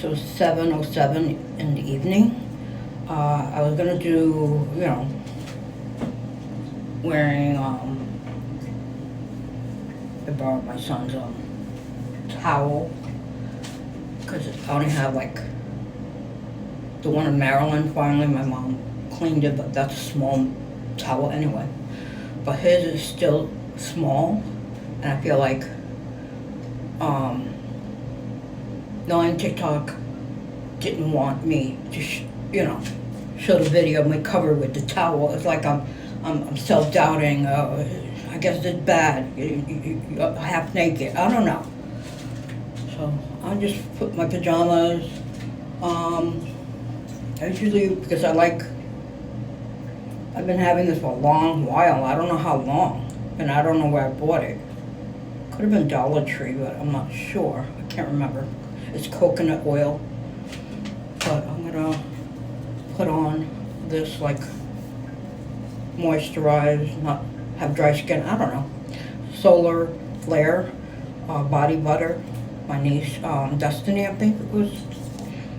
So 7:07 in the evening. I was gonna do, wearing, I borrowed my son's towel, because I only have like the one in Maryland. Finally, my mom cleaned it, but that's a small towel anyway. But his is still small, and I feel like, knowing TikTok didn't want me to, show the video of me covered with the towel. It's like I'm self-doubting. I guess it's bad. You're half naked. I don't know. So I just put my pajamas. I usually, because I've been having this for a long while. I don't know how long, and I don't know where I bought it. Could have been Dollar Tree, but I'm not sure. I can't remember. It's coconut oil. But I'm gonna put on this, like, moisturize, not have dry skin. I don't know. Solar Flare body butter. My niece, Destiny, I think it was,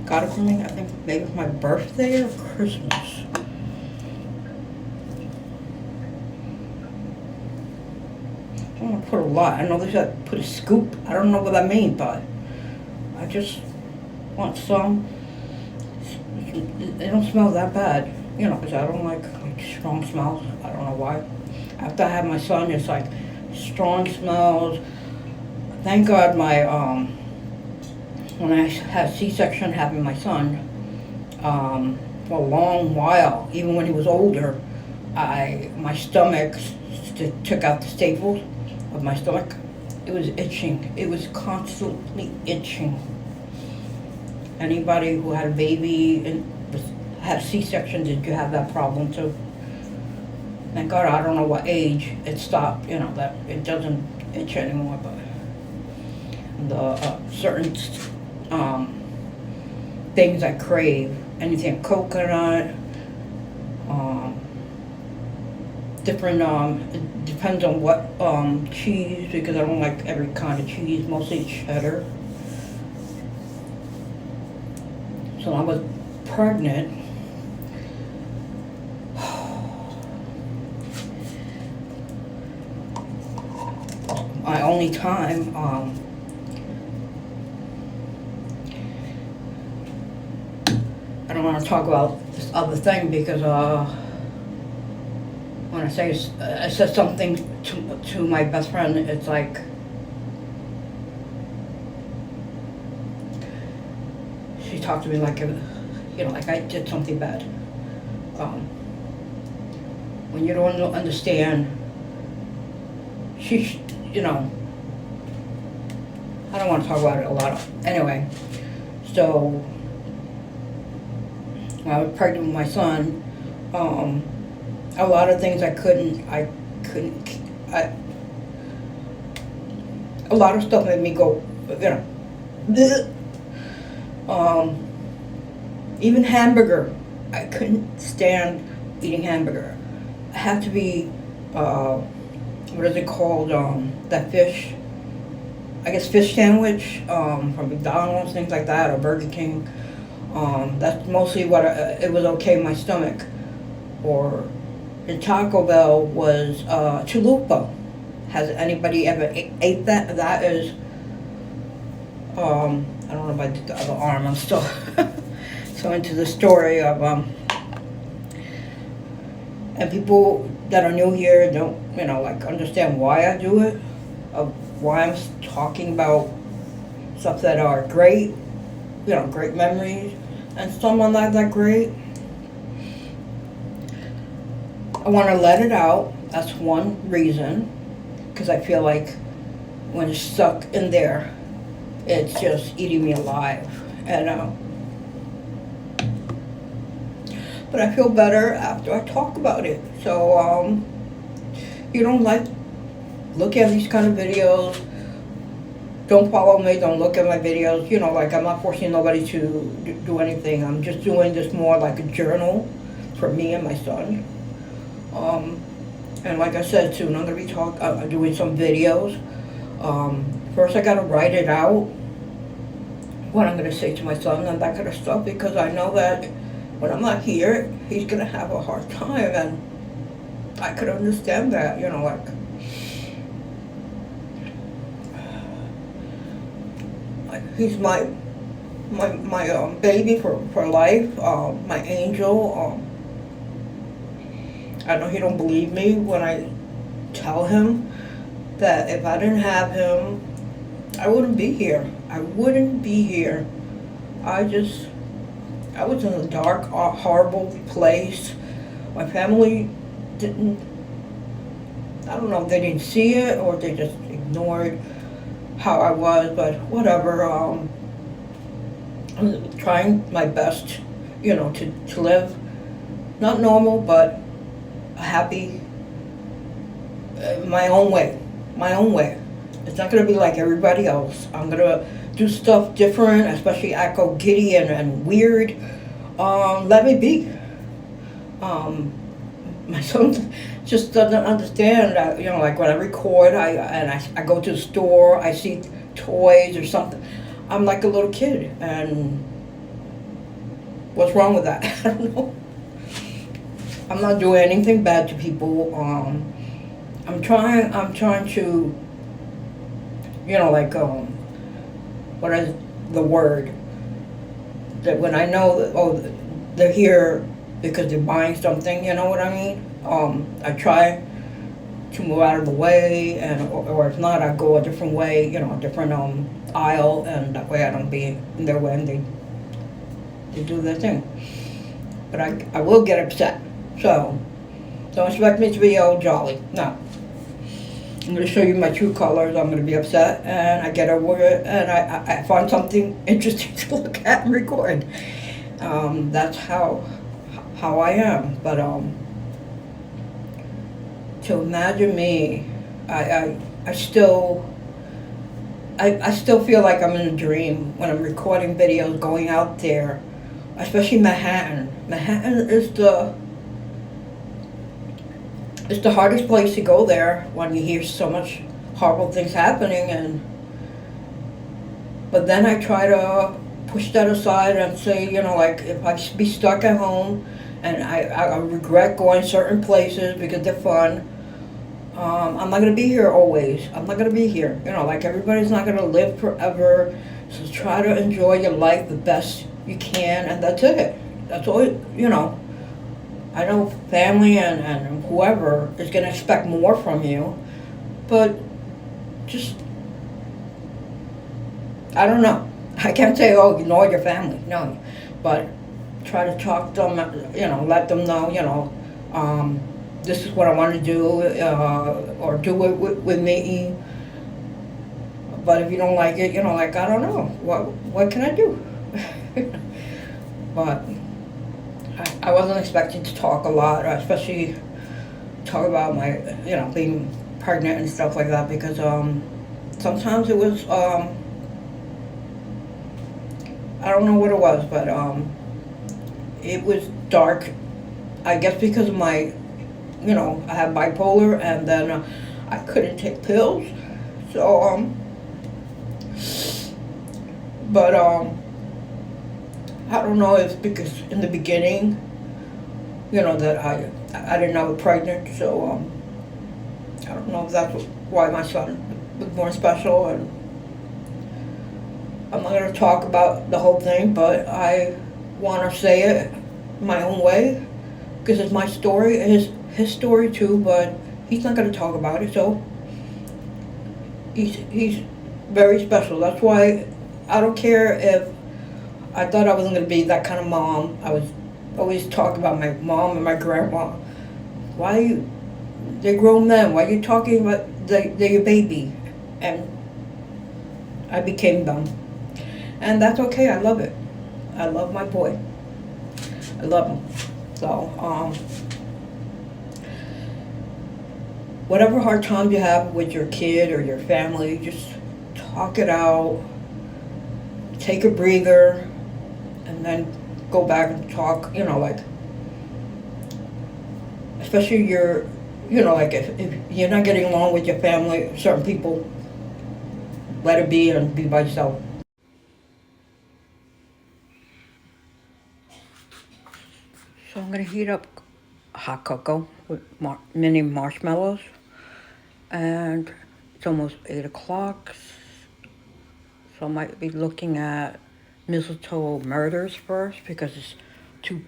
got it for me. I think maybe for my birthday or Christmas. I don't want to put a lot. I know they said put a scoop. I don't know what that means, but I just want some. They don't smell that bad, because I don't like strong smells. I don't know why. After I had my son, it's like strong smells. Thank God my, when I had C-section having my son, for a long while, even when he was older, my stomach took out the staples of my stomach. It was itching. It was constantly itching. Anybody who had a baby and had C-section, did you have that problem too? Thank God, I don't know what age it stopped, that it doesn't itch anymore, but the certain things I crave, anything coconut, different, it depends on what cheese, because I don't like every kind of cheese, mostly cheddar. So when I was pregnant, my only time, I don't want to talk about this other thing, because when I said something to my best friend, it's like, she talked to me like, like I did something bad. When you don't understand, I don't want to talk about it a lot. Anyway, so when I was pregnant with my son, a lot of things a lot of stuff made me go, bleh. Even hamburger, I couldn't stand eating hamburger. I had to be, what is it called, that fish, I guess fish sandwich, from McDonald's, things like that, or Burger King. That's mostly what it was okay in my stomach. Or in Taco Bell was chalupa. Has anybody ever ate that? That is, I don't know if I did the other arm. I'm still so into the story of, and people that are new here don't, understand why I do it, of why I'm talking about stuff that are great, great memories, and some are not that great. I want to let it out. That's one reason, because I feel like when it's stuck in there, it's just eating me alive. And but I feel better after I talk about it. So you don't look at these kind of videos. Don't follow me. Don't look at my videos. I'm not forcing nobody to do anything. I'm just doing this more like a journal for me and my son. And like I said, soon I'm going to be doing some videos. First I got to write it out. what I'm going to say to my son and that kind of stuff, because I know that when I'm not here, he's going to have a hard time, and I could understand that, like he's my baby for life, my angel. I know he don't believe me when I tell him that if I didn't have him, I wouldn't be here. I wouldn't be here. I was in a dark, horrible place. My family didn't, I don't know if they didn't see it or they just ignored how I was, but whatever. I'm trying my best, to live, not normal, but happy, my own way. It's not going to be like everybody else. I'm going to do stuff different, especially act go giddy and weird. Let me be. My son just doesn't understand that, like when I record, I go to the store, I see toys or something. I'm like a little kid, and what's wrong with that? I don't know. I'm not doing anything bad to people. I'm trying to, what is the word? That when I know that, they're here because they're buying something, you know what I mean? I try to move out of the way, or if not, I go a different way, a different aisle, and that way I don't be in their way and they do their thing. But I will get upset. So, don't expect me to be all jolly. No. I'm going to show you my true colors. I'm going to be upset, and I get over it, and I find something interesting to look at and record. That's how I am. But to imagine me, I still feel like I'm in a dream when I'm recording videos, going out there, especially Manhattan. Manhattan is it's the hardest place to go there when you hear so much horrible things happening, but then I try to push that aside and say, if I be stuck at home and I regret going certain places because they're fun, I'm not going to be here always. I'm not going to be here. Everybody's not going to live forever, so try to enjoy your life the best you can, and that's it. That's all, I know family and whoever is going to expect more from you, but just, I don't know. I can't say, ignore your family, no. But try to talk to them, let them know, this is what I want to do, or do it with me. But if you don't like it, I don't know. What can I do? But I wasn't expecting to talk a lot, especially talk about my, being pregnant and stuff like that, because sometimes it was, I don't know what it was, but it was dark. I guess because of my, I have bipolar, and then I couldn't take pills, so but I don't know if because in the beginning, that I didn't know I was pregnant, so I don't know if that's why my son was more special, and I'm not going to talk about the whole thing, but I want to say it my own way, because it's my story, his story too, but he's not going to talk about it, so he's very special. That's why I don't care if I thought I wasn't going to be that kind of mom. I was always talking about my mom and my grandma. They're grown men, why are you talking about they're your baby? And I became them. And that's okay, I love it. I love my boy. I love him. So, whatever hard times you have with your kid or your family, just talk it out. Take a breather, and then go back and talk, especially if you're not getting along with your family, certain people, let it be and be by yourself. So I'm gonna heat up hot cocoa with mini marshmallows, and it's almost 8 o'clock, so I might be looking at Mistletoe Murders first, because it's two,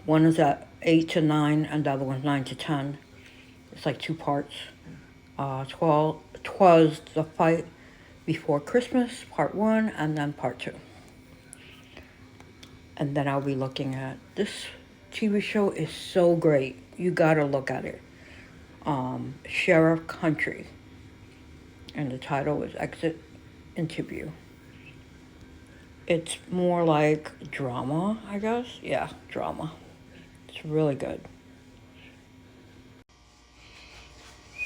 one is at 8 to 9 and the other one's 9 to 10. It's like 2 parts. 'Twas the Fight Before Christmas, part 1, and then part 2. And then I'll be looking at this TV show is so great. You gotta look at it. Sheriff Country. And the title is Exit Interview. It's more like drama, I guess. Yeah, drama. It's really good.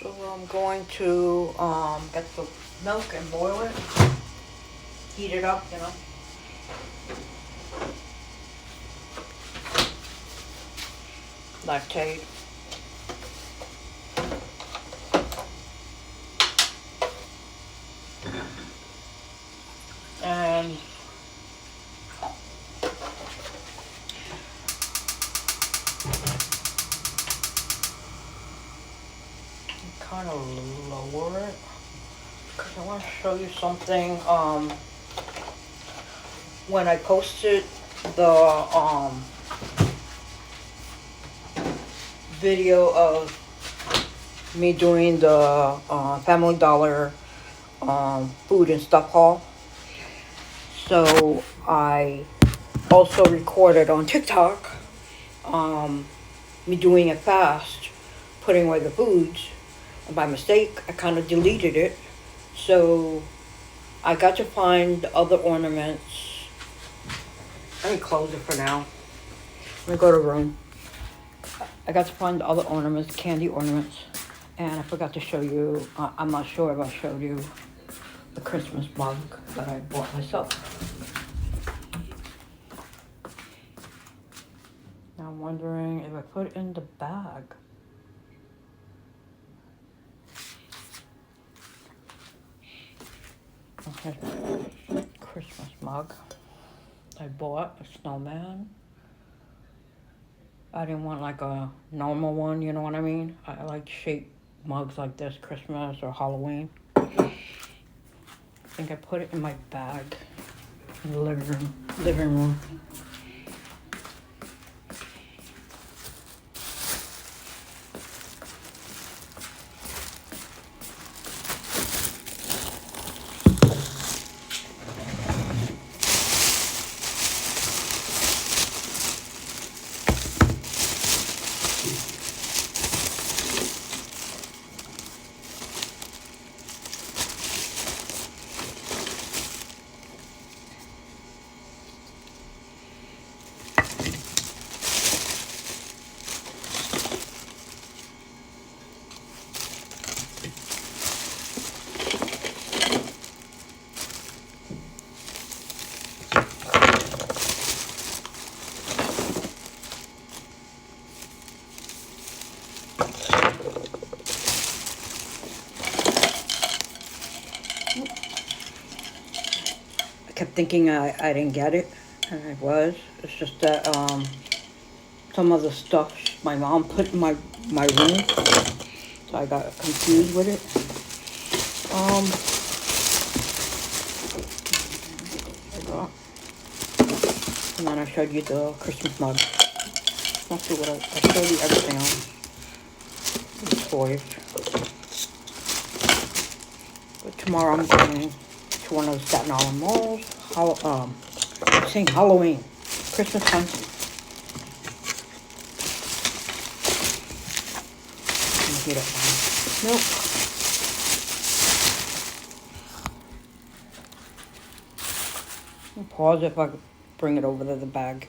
So I'm going to get the milk and boil it. Heat it up, Lactate. And kind of lower it because I want to show you something. When I posted the video of me doing the Family Dollar food and stuff haul, so I also recorded on TikTok me doing it fast, putting away the foods, and by mistake I kind of deleted it. So I got to find the other ornaments. Let me close it for now. Let me go to the room. I got to find the other ornaments, candy ornaments, and I forgot to show you, I'm not sure if I showed you the Christmas mug that I bought myself. Now I'm wondering if I put it in the bag. Okay, Christmas mug. I bought a snowman. I didn't want like a normal one, you know what I mean? I like shaped mugs like this, Christmas or Halloween. I think I put it in my bag in the living room. I kept thinking I didn't get it, and I was. It's just that some of the stuff my mom put in my room, so I got confused with it. And then I showed you the Christmas mug. Not sure what I showed you everything else. The toys. But tomorrow I'm going to one of the Staten Island malls. I'm saying Halloween, Christmas time. Heat up my milk. I'll pause if I could bring it over to the bag.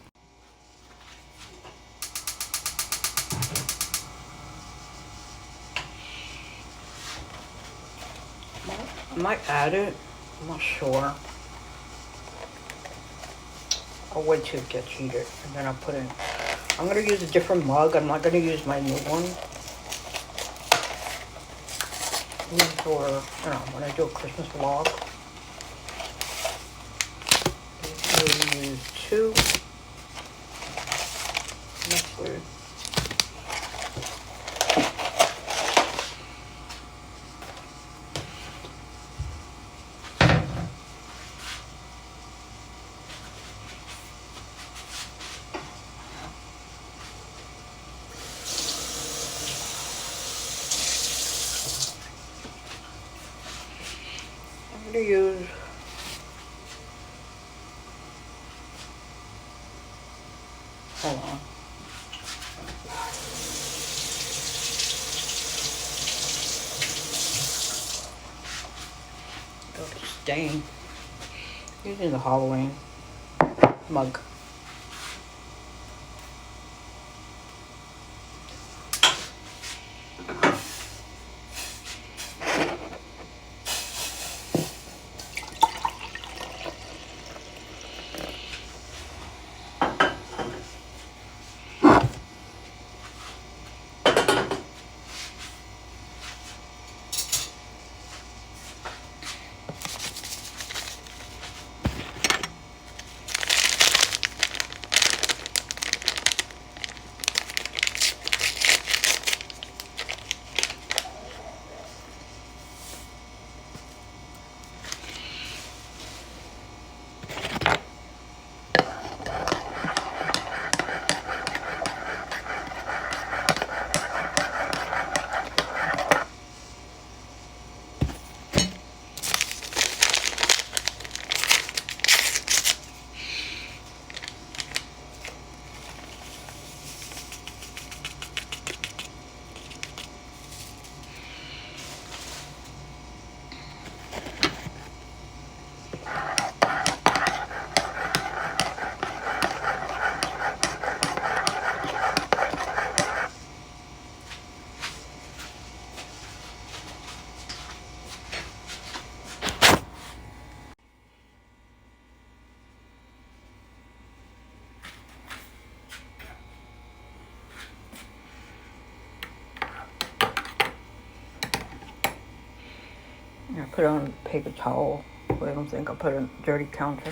I might add it. I'm not sure. I'll wait till it gets heated and then I'll put in. I'm gonna use a different mug. I'm not gonna use my new one. For, when I do a Christmas vlog. We'll use 2. use hold on. Go to stain. Using the Halloween mug. I put it on a paper towel so I don't think I put it on a dirty counter.